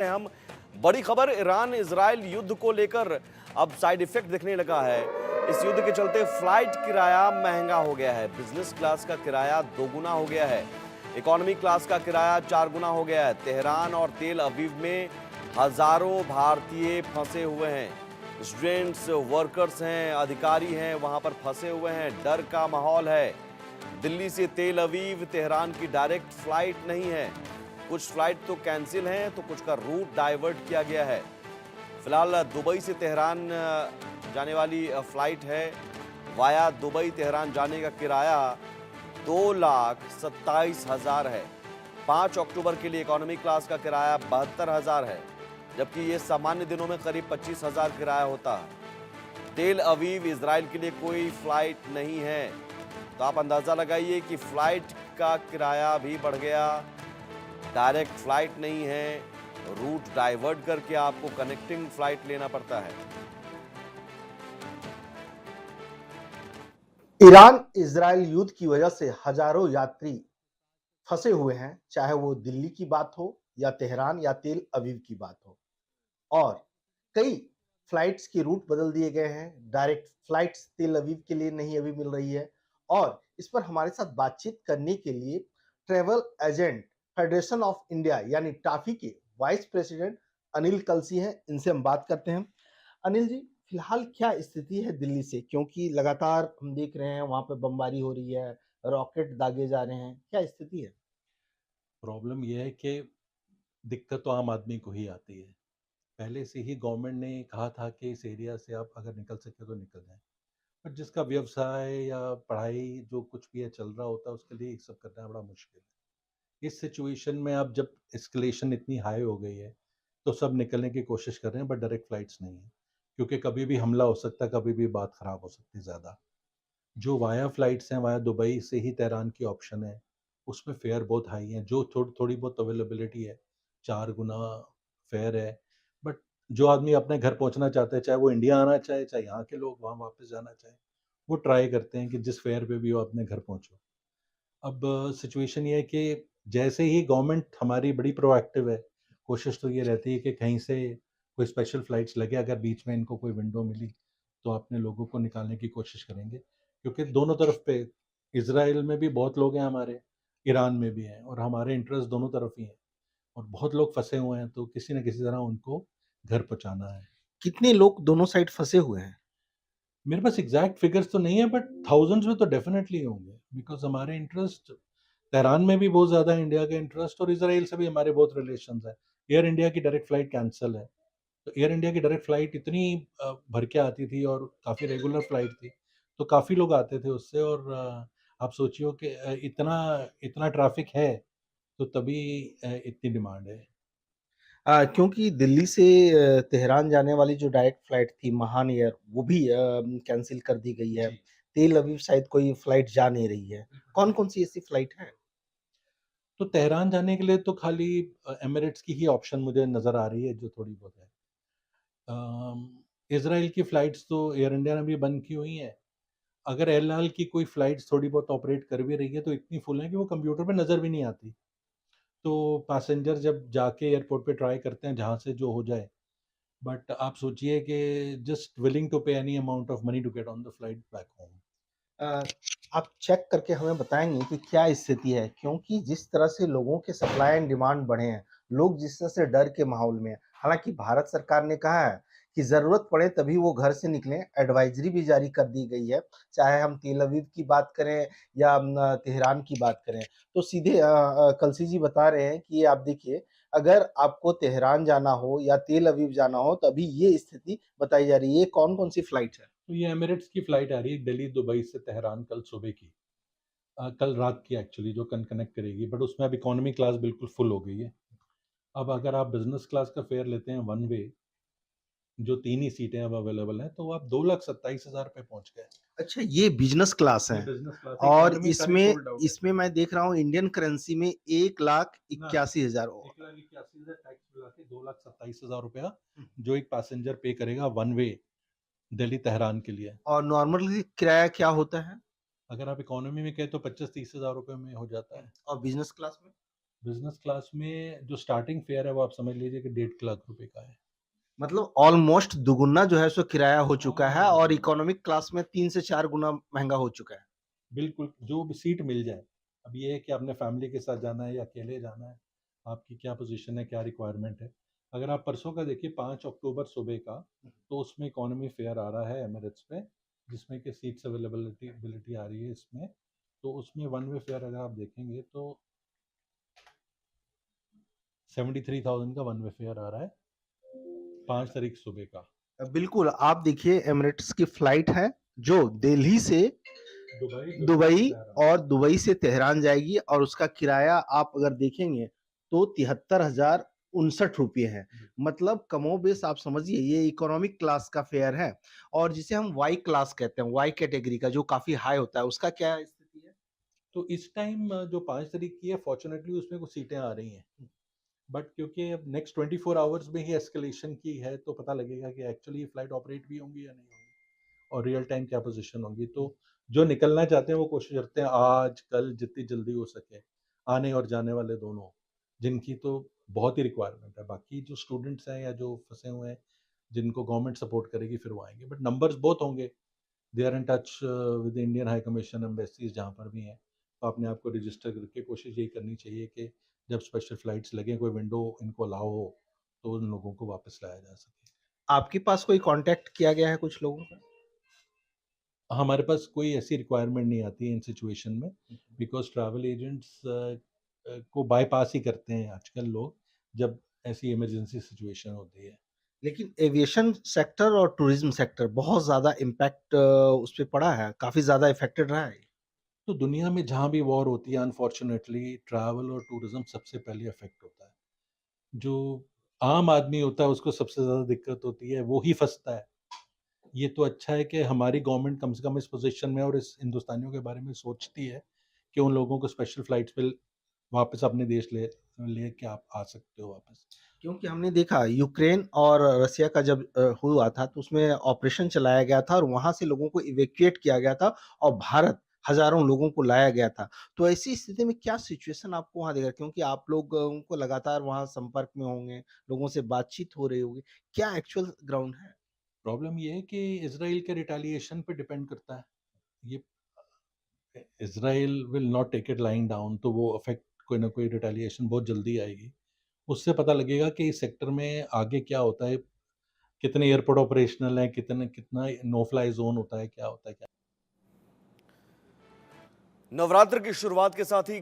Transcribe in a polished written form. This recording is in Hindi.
हम बड़ी खबर ईरान इजराइल युद्ध को लेकर अब साइड इफेक्ट दिखने लगा है। इस युद्ध के चलते फ्लाइट किराया महंगा हो गया है। बिजनेस क्लास का किराया दोगुना हो गया है। इकोनॉमी क्लास का किराया 4 गुना हो गया है। तेहरान और तेल अवीव में हजारों भारतीय फंसे हुए हैं। स्टूडेंट्स, वर्कर्स हैं, अधिकारी हैं, वहां पर फंसे हुए हैं। डर का माहौल है। दिल्ली से तेल अवीव तेहरान की डायरेक्ट फ्लाइट नहीं है। कुछ फ्लाइट तो कैंसिल हैं तो कुछ का रूट डाइवर्ट किया गया है। फिलहाल दुबई से तेहरान जाने वाली फ्लाइट है। वाया दुबई तेहरान जाने का किराया 2,27,000 है। 5 अक्टूबर के लिए इकोनॉमी क्लास का किराया 72,000 है, जबकि ये सामान्य दिनों में करीब 25,000 किराया होता है। तेल अवीव इजराइल के लिए कोई फ्लाइट नहीं है, तो आप अंदाजा लगाइए कि फ्लाइट का किराया भी बढ़ गया। डायरेक्ट फ्लाइट नहीं है, रूट डाइवर्ट करके आपको कनेक्टिंग फ्लाइट लेना पड़ता है। ईरान इजराइल युद्ध की वजह से हजारों यात्री फंसे हुए हैं, चाहे वो दिल्ली की बात हो या तेहरान या तेल अवीव की बात हो। और कई फ्लाइट्स की रूट बदल दिए गए हैं। डायरेक्ट फ्लाइट्स तेल अवीव के लिए नहीं अभी मिल रही है। और इस पर हमारे साथ बातचीत करने के लिए travel agent federation of India यानी टाफी के वाइस प्रेसिडेंट अनिल कलसी हैं। इनसे हम बात करते हैं। अनिल जी, फिलहाल क्या स्थिति है दिल्ली से, क्योंकि लगातार हम देख रहे हैं वहां पे बमबारी हो रही है, रॉकेट दागे जा रहे हैं, क्या स्थिति है? प्रॉब्लम ये है कि दिक्कत तो आम आदमी को ही आती है। पहले से ही गवर्नमेंट ने कहा था कि इस एरिया से आप अगर निकल सके तो निकल जाएं, पर जिसका व्यवसाय या पढ़ाई जो कुछ भी है चल रहा होता है उसके लिए ये सब करना बड़ा मुश्किल है। इस सिचुएशन में अब जब एस्केलेशन इतनी हाई हो गई है तो सब निकलने की कोशिश कर रहे हैं, बट डायरेक्ट फ्लाइट्स नहीं है, क्योंकि कभी भी हमला हो सकता है, कभी भी बात खराब हो सकती है ज़्यादा। जो वाया फ्लाइट्स हैं, वाया दुबई से ही तेहरान की ऑप्शन है, उसमें फेयर बहुत हाई है। जो थोड़ी बहुत अवेलेबिलिटी है, 4 गुना फेयर है। बट जो आदमी अपने घर पहुंचना चाहते हैं, चाहे वो इंडिया आना चाहे, चाहे यहाँ के लोग वहाँ वापस जाना चाहे, वो ट्राई करते हैं कि जिस फेयर पे भी हो अपने घर पहुंचो। अब सिचुएशन ये है कि जैसे ही गवर्नमेंट हमारी बड़ी प्रोएक्टिव है, कोशिश तो ये रहती है कि कहीं से कोई स्पेशल फ्लाइट्स लगे, अगर बीच में इनको कोई विंडो मिली तो अपने लोगों को निकालने की कोशिश करेंगे, क्योंकि दोनों तरफ पे इसराइल में भी बहुत लोग हैं हमारे, ईरान में भी हैं, और हमारे इंटरेस्ट दोनों तरफ ही हैं, और बहुत लोग फंसे हुए हैं, तो किसी न किसी तरह उनको घर पहुंचाना है। कितने लोग दोनों साइड फंसे हुए हैं? मेरे पास एग्जैक्ट फिगर्स तो नहीं है, बट थाउजेंड्स में तो डेफिनेटली होंगे, बिकॉज हमारे इंटरेस्ट तेहरान में भी बहुत ज़्यादा है, इंडिया का इंटरेस्ट, और इसराइल से भी हमारे बहुत रिलेशंस हैं। एयर इंडिया की डायरेक्ट फ्लाइट कैंसिल है, तो एयर इंडिया की डायरेक्ट फ्लाइट इतनी भर के आती थी और काफ़ी रेगुलर फ्लाइट थी, तो काफ़ी लोग आते थे उससे। और आप सोचियो कि इतना इतना ट्रैफिक है, तो तभी इतनी डिमांड है। क्योंकि दिल्ली से तेहरान जाने वाली जो डायरेक्ट फ्लाइट थी महान एयर, वो भी कैंसिल कर दी गई है। जी, तेल अवीव शायद कोई फ्लाइट जा नहीं रही है। कौन कौन सी ऐसी फ्लाइट है? तो तेहरान जाने के लिए तो खाली एमिरेट्स की ही ऑप्शन मुझे नज़र आ रही है, जो थोड़ी बहुत है। इसराइल की फ़्लाइट्स तो एयर इंडिया ने भी बंद की हुई हैं। अगर एल आल की कोई फ़्लाइट्स थोड़ी बहुत ऑपरेट कर भी रही है, तो इतनी फुल है कि वो कंप्यूटर पे नज़र भी नहीं आती। तो पैसेंजर जब जाके एयरपोर्ट पे ट्राई करते हैं जहाँ से जो हो जाए, बट आप सोचिए कि just willing to pay any amount of money to get on the flight back home. Uh, आप चेक करके हमें बताएँगे कि क्या स्थिति है? क्योंकि जिस तरह से लोगों के सप्लाई एंड डिमांड बढ़े हैं, लोग जिस तरह से डर के माहौल में हैं। हालाँकि भारत सरकार ने कहा है कि ज़रूरत पड़े तभी वो घर से निकलें, एडवाइज़री भी जारी कर दी गई है, चाहे हम तेल अवीव की बात करें या तेहरान की बात करें। तो सीधे कलसी जी बता रहे हैं कि ये आप देखिए, अगर आपको तेहरान जाना हो या तेल अवीव जाना हो, तो अभी ये स्थिति बताई जा रही है। ये कौन-कौन सी फ्लाइट है? तो ये एमिरेट्स की फ़्लाइट आ रही है दिल्ली दुबई से तेहरान कल सुबह की। कल रात की एक्चुअली, जो कनेक्ट करेगी, बट उसमें अब इकोनॉमी क्लास बिल्कुल फुल हो गई है। अब अगर आप बिज़नेस क्लास का फेयर लेते हैं वन वे, जो 3 ही सीटें अब अवेलेबल हैं, तो आप 2,27,000 पे पहुँच गए। अच्छा, ये बिज़नेस क्लास है। ये बिज़नेस क्लास है, और इकोनॉमी सारी इसमें सोल्ड आउट है। इसमें मैं देख रहा हूँ इंडियन करेंसी में ना, 1,81,000 1,81,000 टैक्स मिला के 2,27,000 रुपया, जो एक पैसेंजर पे करेगा वन वे दिल्ली तेहरान के लिए। और नॉर्मली किराया क्या होता है? अगर आप इकोनॉमी में कहें तो 25-30 हज़ार रुपये में हो जाता है। और बिज़नेस क्लास में? बिजनेस क्लास में जो स्टार्टिंग फेयर है वो आप समझ लीजिए कि 1.5 लाख रुपए का है। मतलब ऑलमोस्ट दुगुना जो है सो किराया हो चुका है और हाँ, इकोनॉमिक क्लास में 3 से 4 गुना महँगा हो चुका है। बिल्कुल, जो भी सीट मिल जाए। अब ये है कि आपने फैमिली के साथ जाना है या अकेले जाना है, आपकी क्या पोज़ीशन है, क्या रिक्वायरमेंट है। अगर आप परसों का देखिए 5 अक्टूबर सुबह का, तो उसमें इकोनॉमी फेयर आ रहा है एमिरेट्स पे, जिसमें कि सीट्स अवेलेबिलिटी एबिलिटी आ रही है इसमें। तो उसमें वन वे फेयर अगर आप देखेंगे तो 73,000 का वन वे फेयर आ रहा है, 5 तारीख सुबह का। बिल्कुल, आप देखिए एमिरेट्स की फ्लाइट है जो दिल्ली से दुबई तेहरान। और दुबई से तेहरान जाएगी और उसका किराया आप अगर देखेंगे तो 73,069 रुपये है। मतलब कमोबेश आप समझिए ये इकोनॉमिक क्लास का फेयर है और जिसे हम वाई क्लास कहते हैं, वाई कैटेगरी का जो काफ़ी हाई होता है, उसका क्या स्थिति है? तो इस टाइम जो 5 तारीख की है फॉर्च्यूनेटली उसमें कुछ सीटें आ रही हैं। बट क्योंकि अब नेक्स्ट 24 आवर्स में ही एस्केलेशन की है तो पता लगेगा कि एक्चुअली ये फ्लाइट ऑपरेट भी होंगी या नहीं होंगी और रियल टाइम क्या पोजीशन होंगी। तो जो निकलना चाहते हैं वो कोशिश करते हैं आज कल जितनी जल्दी हो सके, आने और जाने वाले दोनों, जिनकी तो बहुत ही रिक्वायरमेंट है। बाकी जो स्टूडेंट्स हैं या जो फंसे हुए हैं जिनको गवर्नमेंट सपोर्ट करेगी फिर वो आएंगे, बट नंबर्स बहुत होंगे। They are in touch with Indian high commission embassies जहाँ पर भी हैं, तो अपने आप को रजिस्टर करके कोशिश यही करनी चाहिए कि जब स्पेशल फ्लाइट्स लगें कोई विंडो इनको अलाउ हो तो उन लोगों को वापस लाया जा सके। आपके पास कोई कॉन्टैक्ट किया गया है कुछ लोगों का? हमारे पास कोई ऐसी रिक्वायरमेंट नहीं आती है इन सिचुएशन में, बिकॉज ट्रैवल एजेंट्स को बाईपास ही करते हैं आजकल लोग जब ऐसी इमरजेंसी सिचुएशन होती है। लेकिन एविएशन सेक्टर और टूरिज्म सेक्टर बहुत ज़्यादा इम्पैक्ट उस पे पड़ा है, काफ़ी ज़्यादा इफ़ेक्टेड रहा है। तो दुनिया में जहाँ भी वॉर होती है अनफॉर्चुनेटली ट्रैवल और टूरिज्म सबसे पहले अफेक्ट होता है। जो आम आदमी होता है उसको सबसे ज़्यादा दिक्कत होती है, वो ही फँसता है। ये तो अच्छा है कि हमारी गवर्नमेंट कम से कम इस पोज़ीशन में और इस हिंदुस्तानियों के बारे में सोचती है कि उन लोगों को स्पेशल फ्लाइट्स पे वापस अपने देश ले के आप आ सकते हो वापस। क्योंकि हमने देखा यूक्रेन और रसिया का जब हुआ था तो उसमें ऑपरेशन चलाया गया था और वहाँ से लोगों को इवैक्यूएट किया गया था और भारत हज़ारों लोगों को लाया गया था। तो ऐसी स्थिति में क्या सिचुएशन आपको वहाँ दिखा? क्योंकि आप लोगों को लगातार वहाँ संपर्क में होंगे, लोगों से बातचीत हो रही होगी। क्या एक्चुअल ग्राउंड है? प्रॉब्लम ये है कि इज़राइल के रिटेलिएशन पे डिपेंड करता है। ये Israel will not take it lying down, तो वो अफेक्ट कोई ना कोई रिटेलिएशन बहुत जल्दी आएगी। उससे पता लगेगा कि इस सेक्टर में आगे क्या होता है, कितने एयरपोर्ट ऑपरेशनल हैं, कितना नो फ्लाई ज़ोन होता है, क्या होता है, क्या नवरात्र की शुरुआत के साथ ही